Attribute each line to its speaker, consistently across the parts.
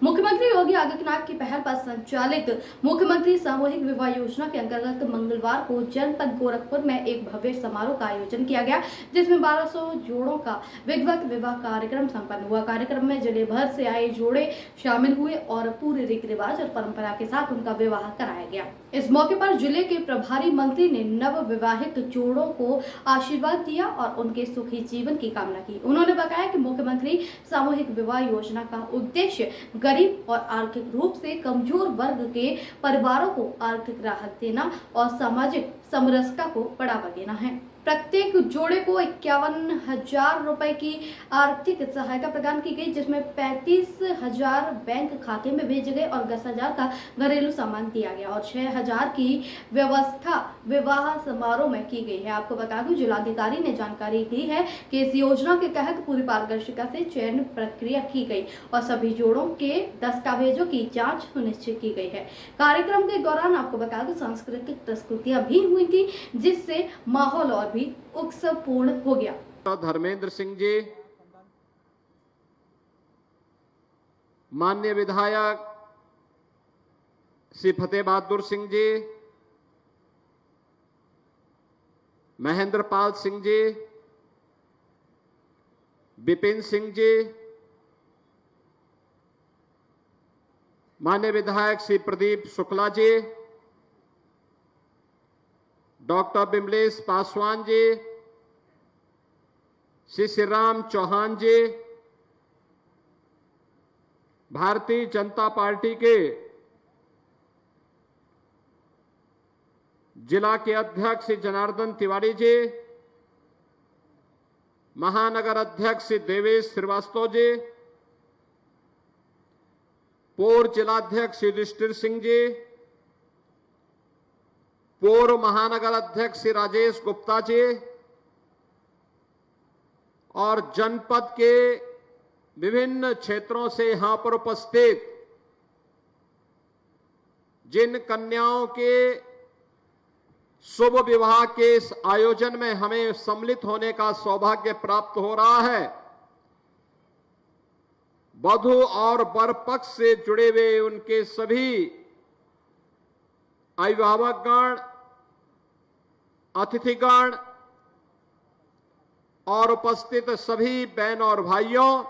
Speaker 1: मुख्यमंत्री योगी आदित्यनाथ की पहल पर संचालित मुख्यमंत्री सामूहिक विवाह योजना के अंतर्गत मंगलवार को जनपद गोरखपुर में एक भव्य समारोह का आयोजन किया गया, जिसमें 1200 जोड़ों का विधिवत विवाह कार्यक्रम संपन्न हुआ। कार्यक्रम में जिले भर से आए जोड़े शामिल हुए और पूरे रीति रिवाज और परंपरा के साथ उनका विवाह कराया गया। इस मौके पर जिले के प्रभारी मंत्री ने नव विवाहित जोड़ों को आशीर्वाद दिया और उनके सुखी जीवन की कामना की। उन्होंने बताया कि मुख्यमंत्री सामूहिक विवाह योजना का उद्देश्य गरीब और आर्थिक रूप से कमजोर वर्ग के परिवारों को आर्थिक राहत देना और सामाजिक समरसता को बढ़ावा देना है। प्रत्येक जोड़े को 51,000 रुपए की आर्थिक सहायता प्रदान की गई, जिसमें 35,000 बैंक खाते में भेजे गए और 10,000 का घरेलू सामान दिया गया और 6,000 की व्यवस्था विवाह समारोह में की गई है। आपको बता दूं, जिलाधिकारी ने जानकारी दी है कि इस योजना के तहत पूरी पारदर्शिता से चयन प्रक्रिया की गई और सभी जोड़ों के दस्तावेजों की जाँच सुनिश्चित की गई है। कार्यक्रम के दौरान आपको बता दूं, सांस्कृतिक प्रस्तुतियां भी हुई थी, जिससे माहौल और भी उत्सवपूर्ण हो गया।
Speaker 2: धर्मेंद्र सिंह जी, माननीय विधायक श्री फतेह बहादुर सिंह जी, महेंद्र पाल सिंह जी, विपिन सिंह जी, माननीय विधायक श्री प्रदीप शुक्ला जी, डॉक्टर बिमलेश पासवान जी, श्री श्रीराम चौहान जी, भारतीय जनता पार्टी के जिला के अध्यक्ष श्री जनार्दन तिवारी जी, महानगर अध्यक्ष श्री देवेश श्रीवास्तव जी, पूर्व जिलाध्यक्ष श्री युधिष्ठिर सिंह जी, पूर्व महानगर अध्यक्ष श्री राजेश गुप्ता जी और जनपद के विभिन्न क्षेत्रों से यहां पर उपस्थित जिन कन्याओं के शुभ विवाह के इस आयोजन में हमें सम्मिलित होने का सौभाग्य प्राप्त हो रहा है, वधू और वर पक्ष से जुड़े हुए उनके सभी अभिभावकगण, अतिथिगण और उपस्थित सभी बहन और भाइयों,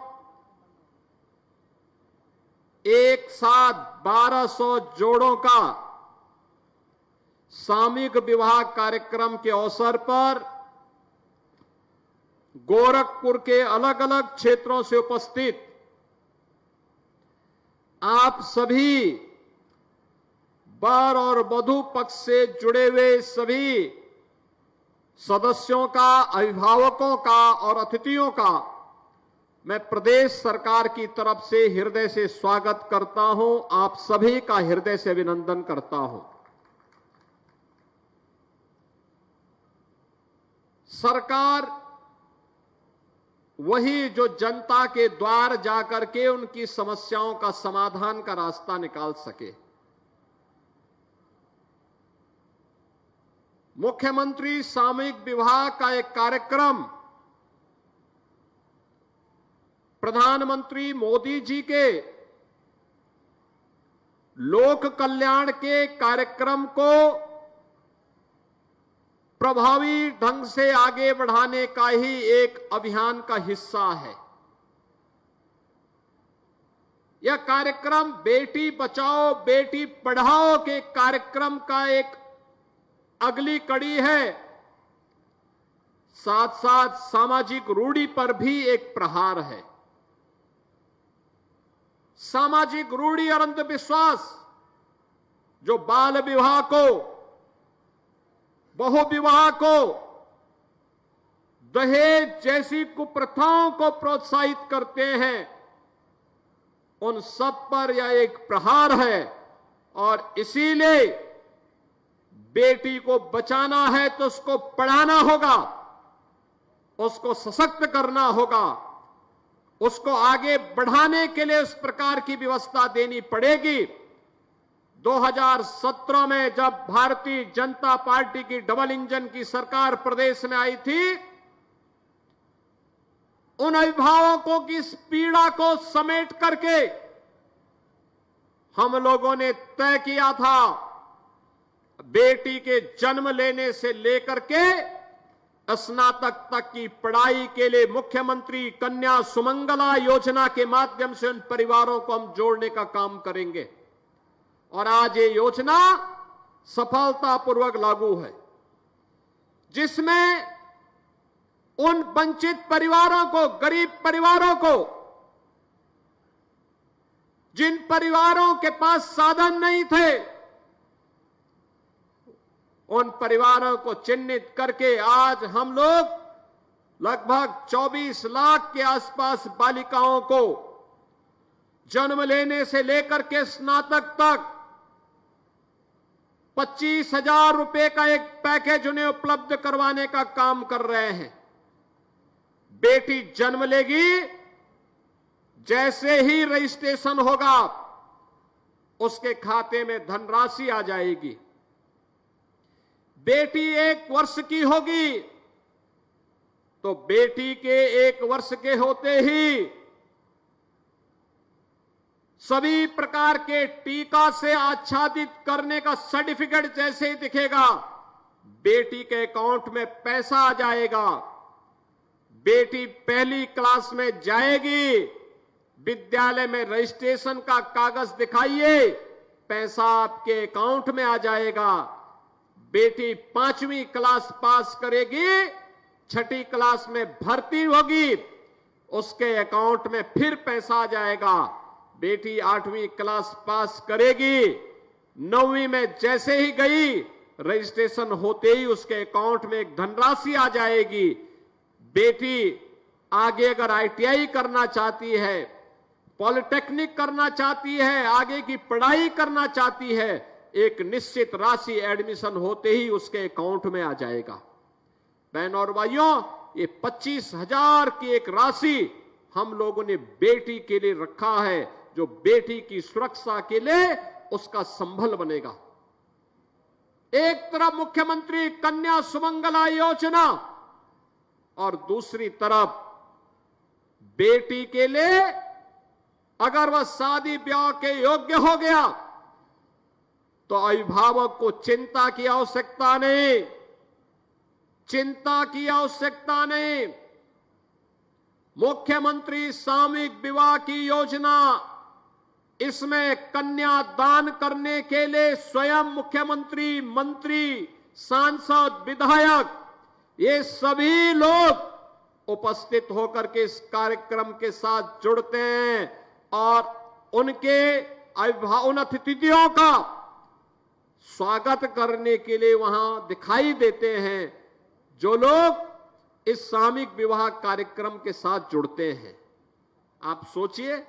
Speaker 2: एक साथ 1200 जोड़ों का सामूहिक विवाह कार्यक्रम के अवसर पर गोरखपुर के अलग अलग क्षेत्रों से उपस्थित आप सभी वर और वधू पक्ष से जुड़े हुए सभी सदस्यों का, अभिभावकों का और अतिथियों का मैं प्रदेश सरकार की तरफ से हृदय से स्वागत करता हूं। आप सभी का हृदय से अभिनंदन करता हूं। सरकार वही जो जनता के द्वार जाकर के उनकी समस्याओं का समाधान का रास्ता निकाल सके। मुख्यमंत्री सामूहिक विवाह का एक कार्यक्रम प्रधानमंत्री मोदी जी के लोक कल्याण के कार्यक्रम को प्रभावी ढंग से आगे बढ़ाने का ही एक अभियान का हिस्सा है। यह कार्यक्रम बेटी बचाओ बेटी पढ़ाओ के कार्यक्रम का एक अगली कड़ी है, साथ साथ सामाजिक रूढ़ी पर भी एक प्रहार है। सामाजिक रूढ़ी और अंधविश्वास जो बाल विवाह को, बहु विवाह को, दहेज जैसी कुप्रथाओं को प्रोत्साहित करते हैं, उन सब पर यह एक प्रहार है। और इसीलिए बेटी को बचाना है तो उसको पढ़ाना होगा, उसको सशक्त करना होगा, उसको आगे बढ़ाने के लिए उस प्रकार की व्यवस्था देनी पड़ेगी। 2017 में जब भारतीय जनता पार्टी की डबल इंजन की सरकार प्रदेश में आई थी, उन अभिभावकों की इस पीड़ा को समेट करके हम लोगों ने तय किया था, बेटी के जन्म लेने से लेकर के स्नातक तक की पढ़ाई के लिए मुख्यमंत्री कन्या सुमंगला योजना के माध्यम से उन परिवारों को हम जोड़ने का काम करेंगे। और आज ये योजना सफलतापूर्वक लागू है, जिसमें उन वंचित परिवारों को, गरीब परिवारों को, जिन परिवारों के पास साधन नहीं थे, उन परिवारों को चिन्हित करके आज हम लोग लगभग 24 लाख के आसपास बालिकाओं को जन्म लेने से लेकर के स्नातक तक 25,000 रुपए का एक पैकेज उन्हें उपलब्ध करवाने का काम कर रहे हैं। बेटी जन्म लेगी, जैसे ही रजिस्ट्रेशन होगा उसके खाते में धनराशि आ जाएगी। बेटी 1 वर्ष की होगी तो बेटी के 1 वर्ष के होते ही सभी प्रकार के टीका से आच्छादित करने का सर्टिफिकेट जैसे ही दिखेगा, बेटी के अकाउंट में पैसा आ जाएगा। बेटी पहली क्लास में जाएगी, विद्यालय में रजिस्ट्रेशन का कागज दिखाइए, पैसा आपके अकाउंट में आ जाएगा। बेटी 5वीं क्लास पास करेगी, 6ठी क्लास में भर्ती होगी, उसके अकाउंट में फिर पैसा आ जाएगा। बेटी 8वीं क्लास पास करेगी, 9वीं में जैसे ही गई, रजिस्ट्रेशन होते ही उसके अकाउंट में एक धनराशि आ जाएगी। बेटी आगे अगर ITI करना चाहती है, पॉलिटेक्निक करना चाहती है, आगे की पढ़ाई करना चाहती है, एक निश्चित राशि एडमिशन होते ही उसके अकाउंट में आ जाएगा। बहनों और भाइयों, ये 25,000 की एक राशि हम लोगों ने बेटी के लिए रखा है, जो बेटी की सुरक्षा के लिए उसका संबल बनेगा। एक तरफ मुख्यमंत्री कन्या सुमंगला योजना और दूसरी तरफ बेटी के लिए अगर वह शादी ब्याह के योग्य हो गया तो अभिभावक को चिंता की आवश्यकता नहीं, चिंता की आवश्यकता नहीं। मुख्यमंत्री सामूहिक विवाह की योजना, इसमें कन्या दान करने के लिए स्वयं मुख्यमंत्री, मंत्री, सांसद, विधायक, ये सभी लोग उपस्थित होकर के इस कार्यक्रम के साथ जुड़ते हैं और उनके उन अतिथियों का स्वागत करने के लिए वहां दिखाई देते हैं, जो लोग इस सामूहिक विवाह कार्यक्रम के साथ जुड़ते हैं। आप सोचिए,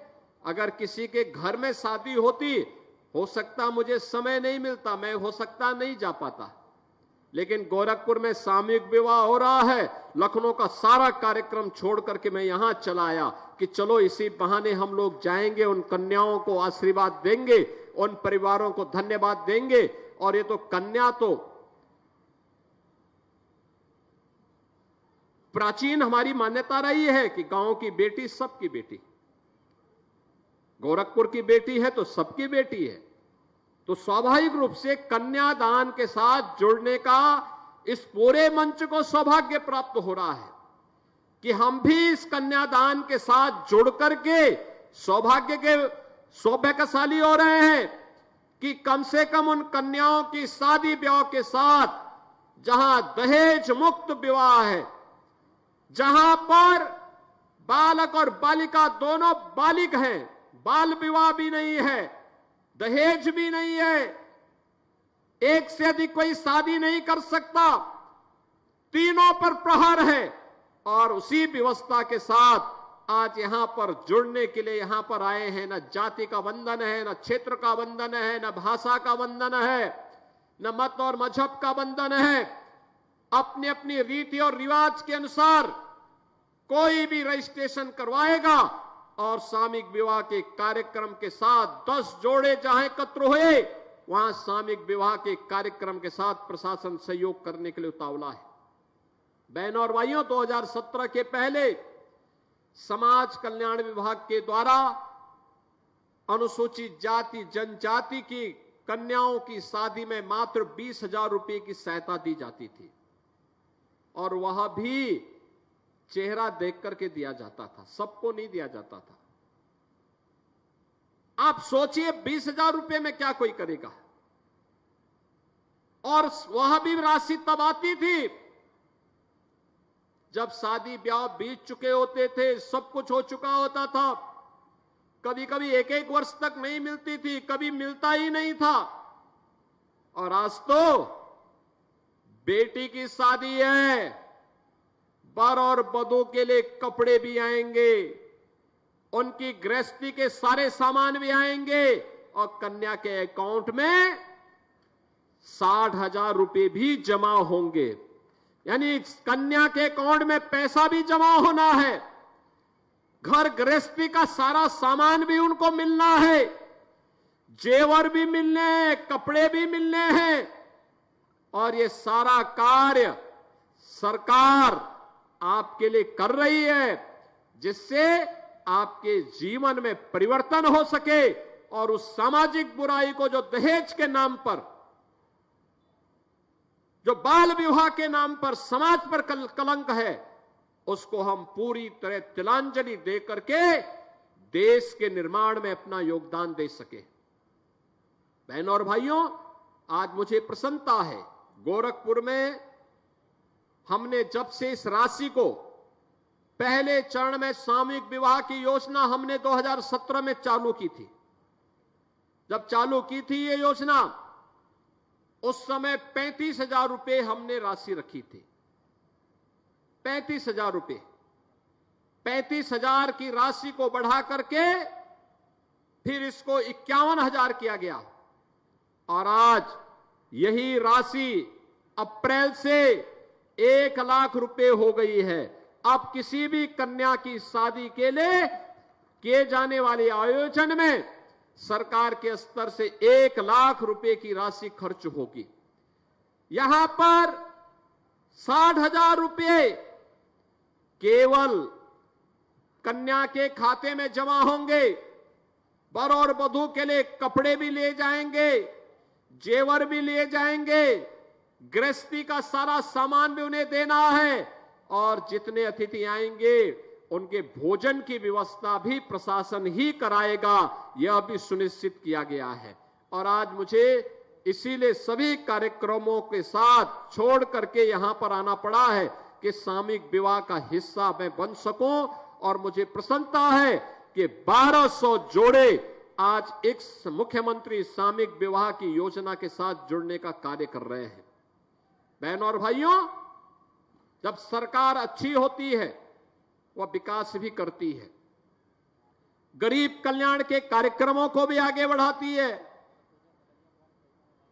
Speaker 2: अगर किसी के घर में शादी होती, हो सकता मुझे समय नहीं मिलता, मैं हो सकता नहीं जा पाता, लेकिन गोरखपुर में सामूहिक विवाह हो रहा है, लखनऊ का सारा कार्यक्रम छोड़ करके मैं यहां चला आया कि चलो इसी बहाने हम लोग जाएंगे, उन कन्याओं को आशीर्वाद देंगे, उन परिवारों को धन्यवाद देंगे। और ये तो कन्या तो प्राचीन हमारी मान्यता रही है कि गांव की बेटी सबकी बेटी, गोरखपुर की बेटी है तो सबकी बेटी है। तो स्वाभाविक रूप से कन्यादान के साथ जुड़ने का इस पूरे मंच को सौभाग्य प्राप्त हो रहा है कि हम भी इस कन्यादान के साथ जुड़ करके सौभाग्यशाली हो रहे हैं कि कम से कम उन कन्याओं की शादी ब्याह के साथ, जहां दहेज मुक्त विवाह है, जहां पर बालक और बालिका दोनों बालिक हैं, बाल विवाह भी नहीं है, दहेज भी नहीं है, एक से अधिक कोई शादी नहीं कर सकता, तीनों पर प्रहार है। और उसी व्यवस्था के साथ आज यहां पर जुड़ने के लिए यहां पर आए हैं। न जाति का बंधन है, न क्षेत्र का बंधन है, न भाषा का बंधन है, न मत और मजहब का बंधन है। अपनी अपनी रीति और रिवाज के अनुसार कोई भी रजिस्ट्रेशन करवाएगा और सामूहिक विवाह के कार्यक्रम के साथ 10 जोड़े जहां एकत्र हुए, वहां सामूहिक विवाह के कार्यक्रम के साथ प्रशासन सहयोग करने के लिए उतावला है। बहनों और भाइयों, 2017 के पहले समाज कल्याण विभाग के द्वारा अनुसूचित जाति जनजाति की कन्याओं की शादी में मात्र 20,000 रुपए की सहायता दी जाती थी, और वह भी चेहरा देख करके दिया जाता था, सबको नहीं दिया जाता था। आप सोचिए 20,000 रुपए में क्या कोई करेगा। और वह भी राशि तब आती थी जब शादी ब्याह बीत चुके होते थे, सब कुछ हो चुका होता था। कभी कभी एक एक वर्ष तक नहीं मिलती थी, कभी मिलता ही नहीं था। और आज तो बेटी की शादी है, वर और वधू के लिए कपड़े भी आएंगे, उनकी गृहस्थी के सारे सामान भी आएंगे, और कन्या के अकाउंट में 60,000 रुपए भी जमा होंगे। यानी कन्या के अकाउंट में पैसा भी जमा होना है, घर गृहस्थी का सारा सामान भी उनको मिलना है, जेवर भी मिलने हैं, कपड़े भी मिलने हैं। और ये सारा कार्य सरकार आपके लिए कर रही है, जिससे आपके जीवन में परिवर्तन हो सके, और उस सामाजिक बुराई को, जो दहेज के नाम पर, जो बाल विवाह के नाम पर समाज पर कलंक है, उसको हम पूरी तरह तिलांजलि दे करके देश के निर्माण में अपना योगदान दे सके। बहनों और भाइयों, आज मुझे प्रसन्नता है, गोरखपुर में हमने जब से इस राशि को, पहले चरण में सामूहिक विवाह की योजना हमने 2017 में चालू की थी। जब चालू की थी ये योजना, उस समय 35,000 रुपए हमने राशि रखी थी। 35,000 रुपए, 35,000 की राशि को बढ़ा करके फिर इसको 51,000 किया गया, और आज यही राशि अप्रैल से 1 लाख रुपए हो गई है। अब किसी भी कन्या की शादी के लिए किए जाने वाले आयोजन में सरकार के स्तर से 1 लाख रुपए की राशि खर्च होगी। यहां पर 60,000 रुपए केवल कन्या के खाते में जमा होंगे, वर और वधू के लिए कपड़े भी ले जाएंगे, जेवर भी ले जाएंगे, गृहस्थी का सारा सामान भी उन्हें देना है, और जितने अतिथि आएंगे उनके भोजन की व्यवस्था भी प्रशासन ही कराएगा, यह भी सुनिश्चित किया गया है। और आज मुझे इसीलिए सभी कार्यक्रमों के साथ छोड़ करके यहां पर आना पड़ा है कि सामूहिक विवाह का हिस्सा मैं बन सकूं, और मुझे प्रसन्नता है कि 1200 जोड़े आज एक मुख्यमंत्री सामूहिक विवाह की योजना के साथ जुड़ने का कार्य कर रहे हैं। बहनों और भाइयों, जब सरकार अच्छी होती है वह विकास भी करती है, गरीब कल्याण के कार्यक्रमों को भी आगे बढ़ाती है।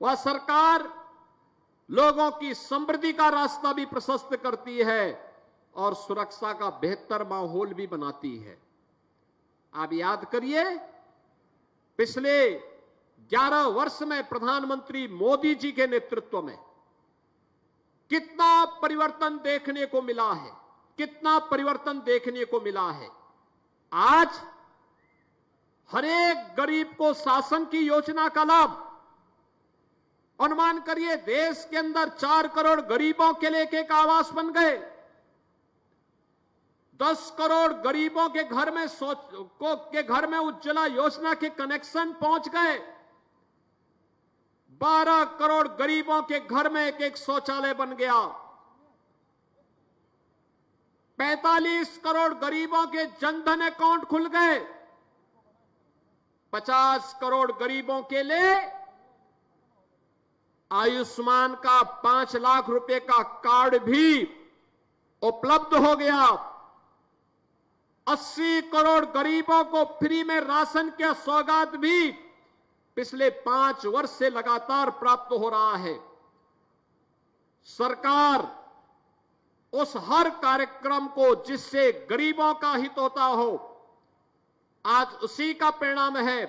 Speaker 2: वह सरकार लोगों की समृद्धि का रास्ता भी प्रशस्त करती है, और सुरक्षा का बेहतर माहौल भी बनाती है। आप याद करिए, पिछले 11 वर्ष में प्रधानमंत्री मोदी जी के नेतृत्व में कितना परिवर्तन देखने को मिला है, कितना परिवर्तन देखने को मिला है। आज हर एक गरीब को शासन की योजना का लाभ, अनुमान करिए देश के अंदर 4 करोड़ गरीबों के लिए एक आवास बन गए, 10 करोड़ गरीबों के घर में उज्ज्वला योजना के कनेक्शन पहुंच गए, 12 करोड़ गरीबों के घर में एक शौचालय बन गया, 45 करोड़ गरीबों के जनधन अकाउंट खुल गए, 50 करोड़ गरीबों के लिए आयुष्मान का 5 लाख रुपए का कार्ड भी उपलब्ध हो गया, 80 करोड़ गरीबों को फ्री में राशन की सौगात भी पिछले 5 वर्ष से लगातार प्राप्त हो रहा है। सरकार उस हर कार्यक्रम को जिससे गरीबों का हित होता हो, आज उसी का परिणाम है।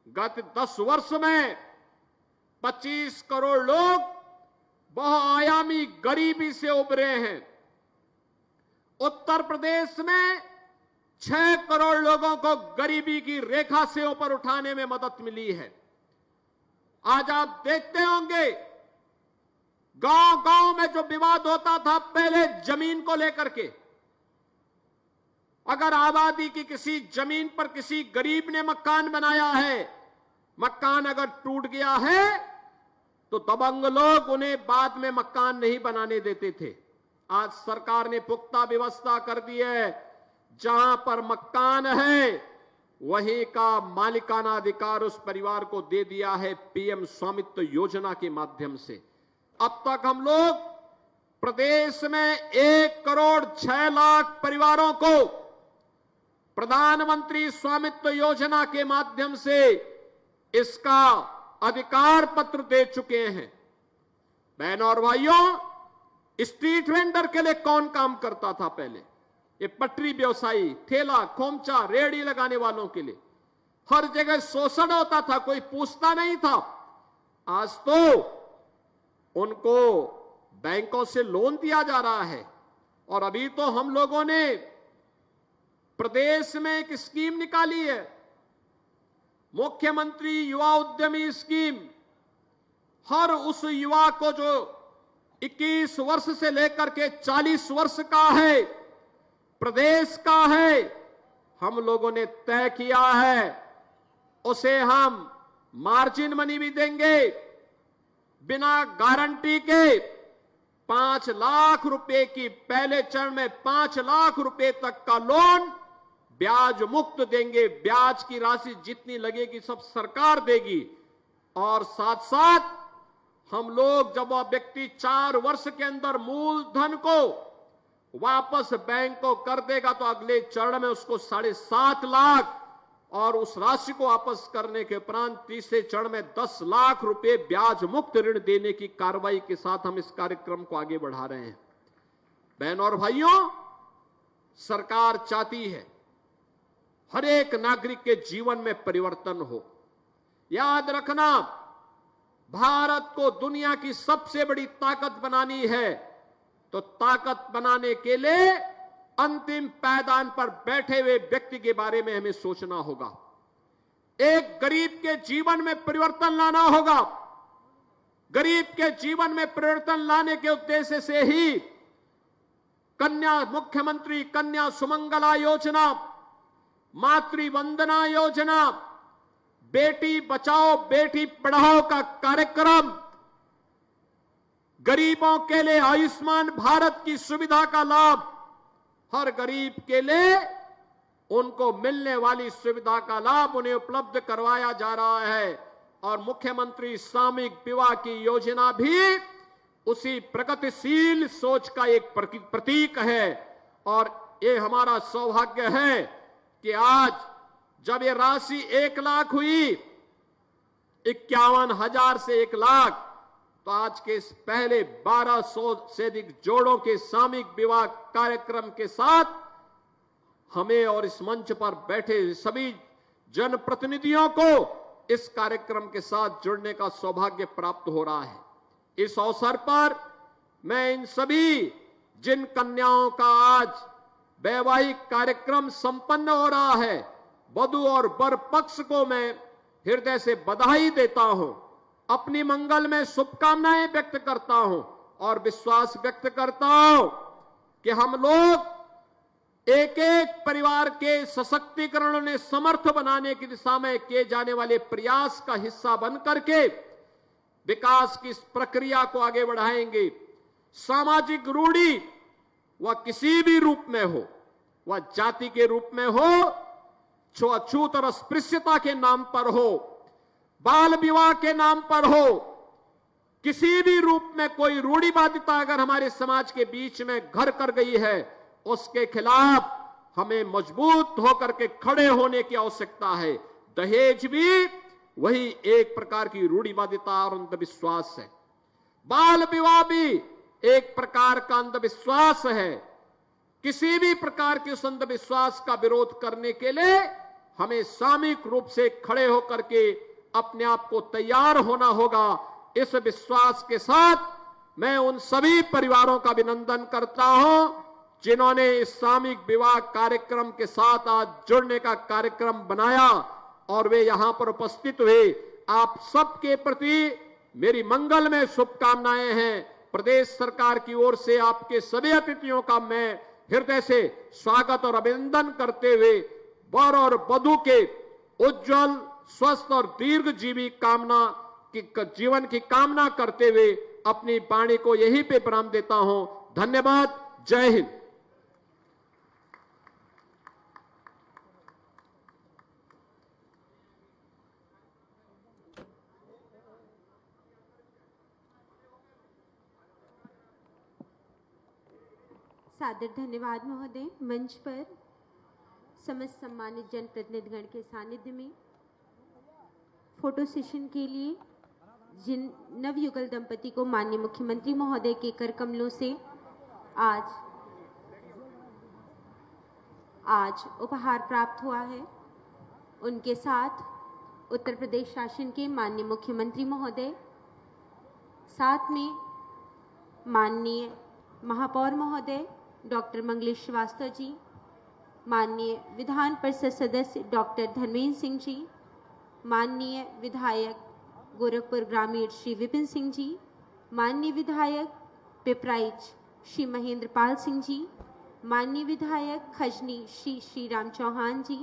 Speaker 2: गत 10 वर्ष में 25 करोड़ लोग बहुआयामी गरीबी से उबरे हैं। उत्तर प्रदेश में 6 करोड़ लोगों को गरीबी की रेखा से ऊपर उठाने में मदद मिली है। आज आप देखते होंगे गांव गांव में जो विवाद होता था पहले जमीन को लेकर के, अगर आबादी की किसी जमीन पर किसी गरीब ने मकान बनाया है, मकान अगर टूट गया है तो दबंग लोग उन्हें बाद में मकान नहीं बनाने देते थे। आज सरकार ने पुख्ता व्यवस्था कर दी है, जहां पर मकान है वहीं का मालिकाना अधिकार उस परिवार को दे दिया है पीएम स्वामित्व योजना के माध्यम से। अब तक हम लोग प्रदेश में 1 करोड़ 6 लाख परिवारों को प्रधानमंत्री स्वामित्व योजना के माध्यम से इसका अधिकार पत्र दे चुके हैं। बहनों और भाइयों, स्ट्रीट वेंडर के लिए कौन काम करता था पहले? ये पटरी व्यवसायी, ठेला खोमचा रेहड़ी लगाने वालों के लिए हर जगह शोषण होता था, कोई पूछता नहीं था। आज तो उनको बैंकों से लोन दिया जा रहा है। और अभी तो हम लोगों ने प्रदेश में एक स्कीम निकाली है, मुख्यमंत्री युवा उद्यमी स्कीम। हर उस युवा को जो 21 वर्ष से लेकर के 40 वर्ष का है, प्रदेश का है, हम लोगों ने तय किया है उसे हम मार्जिन मनी भी देंगे। बिना गारंटी के 5 लाख रुपए की, पहले चरण में 5 लाख रुपए तक का लोन ब्याज मुक्त देंगे। ब्याज की राशि जितनी लगेगी सब सरकार देगी। और साथ साथ हम लोग, जब वह व्यक्ति 4 वर्ष के अंदर मूलधन को वापस बैंक को कर देगा तो अगले चरण में उसको 7.5 लाख और उस राशि को वापस करने के उपरांत तीसरे चरण में 10 लाख रुपए ब्याज मुक्त ऋण देने की कार्रवाई के साथ हम इस कार्यक्रम को आगे बढ़ा रहे हैं। बहनों और भाइयों, सरकार चाहती है हर एक नागरिक के जीवन में परिवर्तन हो। याद रखना, भारत को दुनिया की सबसे बड़ी ताकत बनानी है तो ताकत बनाने के लिए अंतिम पायदान पर बैठे हुए व्यक्ति के बारे में हमें सोचना होगा। एक गरीब के जीवन में परिवर्तन लाना होगा। गरीब के जीवन में परिवर्तन लाने के उद्देश्य से ही मुख्यमंत्री कन्या सुमंगला योजना, मातृ वंदना योजना, बेटी बचाओ बेटी पढ़ाओ का कार्यक्रम, गरीबों के लिए आयुष्मान भारत की सुविधा का लाभ, हर गरीब के लिए उनको मिलने वाली सुविधा का लाभ उन्हें उपलब्ध करवाया जा रहा है। और मुख्यमंत्री सामूहिक विवाह की योजना भी उसी प्रगतिशील सोच का एक प्रतीक है। और ये हमारा सौभाग्य है कि आज जब ये राशि 1 लाख हुई, 51,000 से 1 लाख, तो आज के इस पहले 1200 से अधिक जोड़ों के सामूहिक विवाह कार्यक्रम के साथ हमें और इस मंच पर बैठे सभी जनप्रतिनिधियों को इस कार्यक्रम के साथ जुड़ने का सौभाग्य प्राप्त हो रहा है। इस अवसर पर मैं इन सभी जिन कन्याओं का आज वैवाहिक कार्यक्रम संपन्न हो रहा है, वधू और वर पक्ष को मैं हृदय से बधाई देता हूं, अपनी मंगल में शुभकामनाएं व्यक्त करता हूं और विश्वास व्यक्त करता हूं कि हम लोग एक एक परिवार के सशक्तिकरण ने समर्थ बनाने की दिशा में किए जाने वाले प्रयास का हिस्सा बन करके विकास की इस प्रक्रिया को आगे बढ़ाएंगे। सामाजिक रूढ़ी वह किसी भी रूप में हो, वह जाति के रूप में हो, छूत और अस्पृश्यता के नाम पर हो, बाल विवाह के नाम पर हो, किसी भी रूप में कोई रूढ़िवादिता अगर हमारे समाज के बीच में घर कर गई है, उसके खिलाफ हमें मजबूत होकर के खड़े होने की आवश्यकता है। दहेज भी वही एक प्रकार की रूढ़िवादिता और अंधविश्वास है। बाल विवाह भी एक प्रकार का अंधविश्वास है। किसी भी प्रकार के उस अंधविश्वास का विरोध करने के लिए हमें सामूहिक रूप से खड़े होकर के अपने आप को तैयार होना होगा। इस विश्वास के साथ मैं उन सभी परिवारों का अभिनंदन करता हूं जिन्होंने इस सामूहिक विवाह कार्यक्रम के साथ आज जुड़ने का कार्यक्रम बनाया और वे यहां पर उपस्थित हुए, आप सबके प्रति मेरी मंगलमय शुभकामनाएं हैं। प्रदेश सरकार की ओर से आपके सभी अतिथियों का मैं हृदय से स्वागत और अभिनंदन करते हुए वर और वधू के उज्जवल, स्वस्थ और दीर्घजीवी जीवन की कामना करते हुए अपनी वाणी को यहीं पे विराम देता हूं। धन्यवाद। जय हिंद।
Speaker 3: सादर धन्यवाद महोदय। मंच पर समस्त सम्मानित जनप्रतिनिधिगण के सानिध्य में फोटो सेशन के लिए जिन नवयुगल दंपति को माननीय मुख्यमंत्री महोदय के कर कमलों से आज उपहार प्राप्त हुआ है, उनके साथ उत्तर प्रदेश शासन के माननीय मुख्यमंत्री महोदय, साथ में माननीय महापौर महोदय डॉक्टर मंगलेश श्रीवास्तव जी, माननीय विधान परिषद सदस्य डॉक्टर धर्मेंद्र सिंह जी, माननीय विधायक गोरखपुर ग्रामीण श्री विपिन सिंह जी, माननीय विधायक पिपराइच श्री महेंद्र पाल सिंह जी, माननीय विधायक खजनी श्री श्रीराम चौहान जी,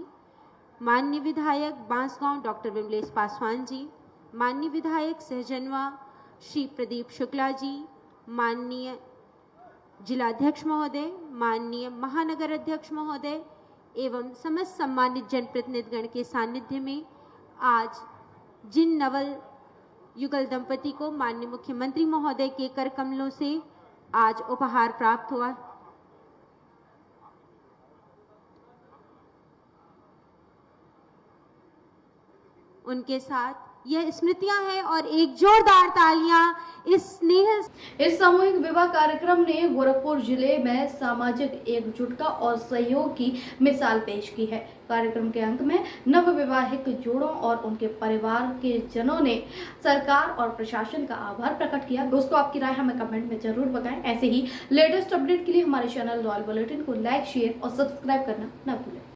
Speaker 3: माननीय विधायक बांसगांव डॉक्टर विमलेश पासवान जी, माननीय विधायक सहजनवा श्री प्रदीप शुक्ला जी, माननीय जिलाध्यक्ष महोदय, माननीय महानगर अध्यक्ष महोदय एवं समस्त सम्मानित जनप्रतिनिधिगण के सानिध्य में आज जिन नवल युगल दंपति को माननीय मुख्यमंत्री महोदय के कर कमलों से आज उपहार प्राप्त हुआ, उनके साथ यह स्मृतियां हैं और एक जोरदार तालियां इस स्नेह।
Speaker 1: इस सामूहिक विवाह कार्यक्रम ने गोरखपुर जिले में सामाजिक एकजुटता और सहयोग की मिसाल पेश की है। कार्यक्रम के अंत में नव विवाहित जोड़ों और उनके परिवार के जनों ने सरकार और प्रशासन का आभार प्रकट किया। दोस्तों, आपकी राय हमें कमेंट में जरूर बताएं। ऐसे ही लेटेस्ट अपडेट के लिए हमारे चैनल रॉयल बुलेटिन को लाइक, शेयर और सब्सक्राइब करना न भूलें।